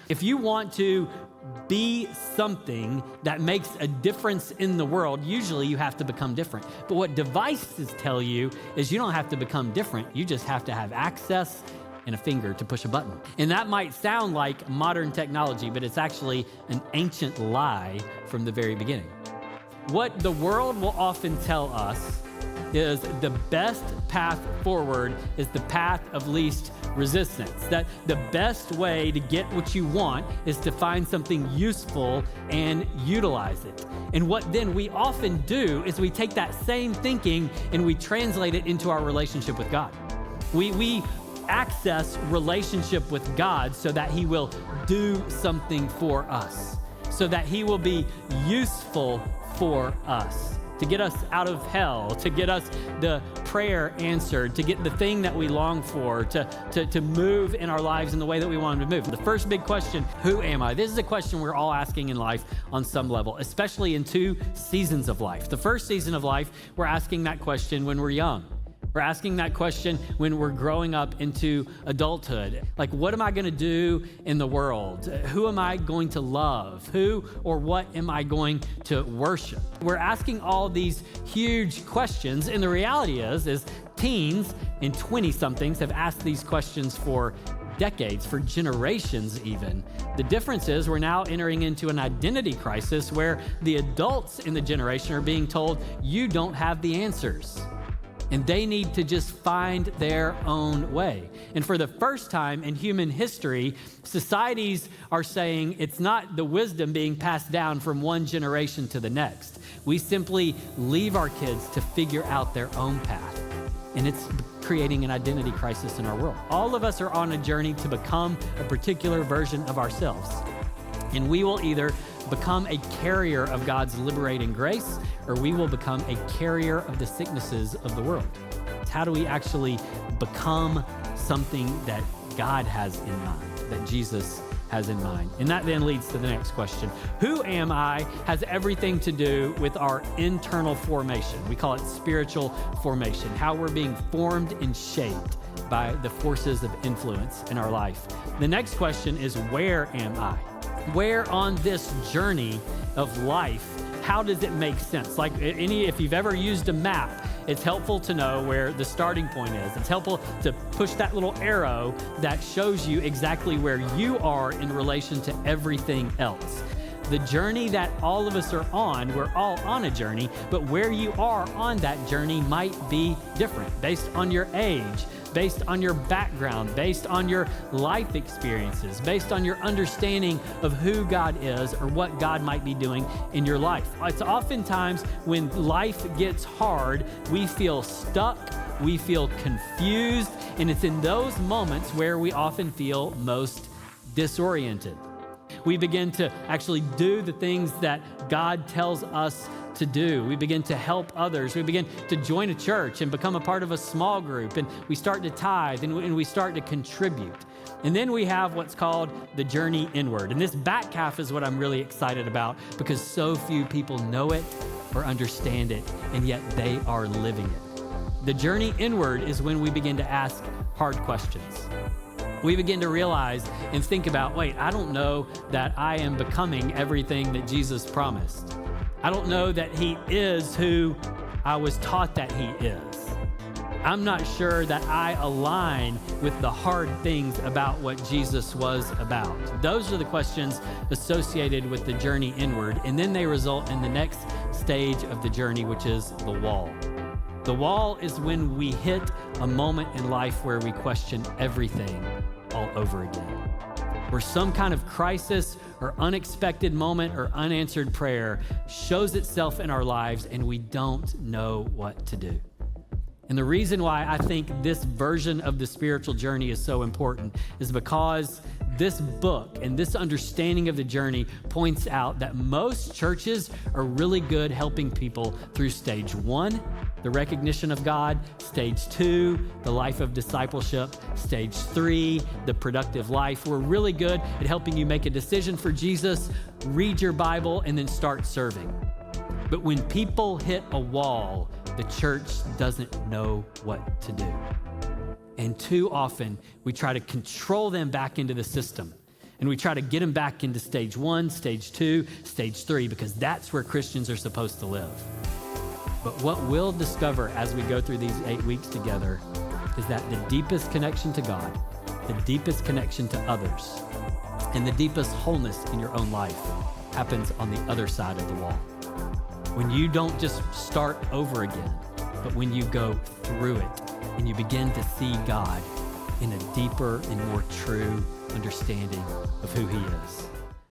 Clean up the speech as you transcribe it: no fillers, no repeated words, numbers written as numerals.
If you want to be something that makes a difference in the world, usually you have to become different. But what devices tell you is you don't have to become different. You just have to have access and a finger to push a button. And that might sound like modern technology, but it's actually an ancient lie from the very beginning. What the world will often tell us is the best path forward is the path of least resistance. That the best way to get what you want is to find something useful and utilize it. And what then we often do is we take that same thinking and we translate it into our relationship with God. We access relationship with God so that he will do something for us, so that he will be useful for us, to get us out of hell, to get us the prayer answered, to get the thing that we long for, to move in our lives in the way that we want them to move. The first big question, who am I? This is a question we're all asking in life on some level, especially in two seasons of life. The first season of life, we're asking that question when we're young. We're asking that question when we're growing up into adulthood. Like, what am I going to do in the world? Who am I going to love? Who or what am I going to worship? We're asking all these huge questions, and the reality is teens and 20-somethings have asked these questions for decades, for generations even. The difference is we're now entering into an identity crisis where the adults in the generation are being told, you don't have the answers. And they need to just find their own way. And for the first time in human history, societies are saying it's not the wisdom being passed down from one generation to the next. We simply leave our kids to figure out their own path. And it's creating an identity crisis in our world. All of us are on a journey to become a particular version of ourselves. And we will either become a carrier of God's liberating grace, or we will become a carrier of the sicknesses of the world. How do we actually become something that God has in mind, that Jesus has in mind? And that then leads to the next question. Who am I has everything to do with our internal formation. We call it spiritual formation, how we're being formed and shaped by the forces of influence in our life. The next question is, where am I? Where on this journey of life, how does it make sense? Like if you've ever used a map, it's helpful to know where the starting point is. It's helpful to push that little arrow that shows you exactly where you are in relation to everything else. The journey that all of us are on, we're all on a journey, but where you are on that journey might be different based on your age, based on your background, based on your life experiences, based on your understanding of who God is or what God might be doing in your life. It's oftentimes when life gets hard, we feel stuck, we feel confused, and it's in those moments where we often feel most disoriented. We begin to actually do the things that God tells us to do. We begin to help others. We begin to join a church and become a part of a small group, and we start to tithe and we start to contribute. And then we have what's called the journey inward. And this back half is what I'm really excited about because so few people know it or understand it, and yet they are living it. The journey inward is when we begin to ask hard questions. We begin to realize and think about, wait, I don't know that I am becoming everything that Jesus promised. I don't know that he is who I was taught that he is. I'm not sure that I align with the hard things about what Jesus was about. Those are the questions associated with the journey inward, and then they result in the next stage of the journey, which is the wall. The wall is when we hit a moment in life where we question everything all over again, where some kind of crisis or unexpected moment or unanswered prayer shows itself in our lives and we don't know what to do. And the reason why I think this version of the spiritual journey is so important is because this book and this understanding of the journey points out that most churches are really good helping people through stage 1, the recognition of God, stage 2, the life of discipleship, stage 3, the productive life. We're really good at helping you make a decision for Jesus, read your Bible, and then start serving. But when people hit a wall, the church doesn't know what to do. And too often, we try to control them back into the system. And we try to get them back into stage 1, stage 2, stage 3, because that's where Christians are supposed to live. But what we'll discover as we go through these 8 weeks together is that the deepest connection to God, the deepest connection to others, and the deepest wholeness in your own life happens on the other side of the wall. When you don't just start over again, but when you go through it and you begin to see God in a deeper and more true understanding of who he is.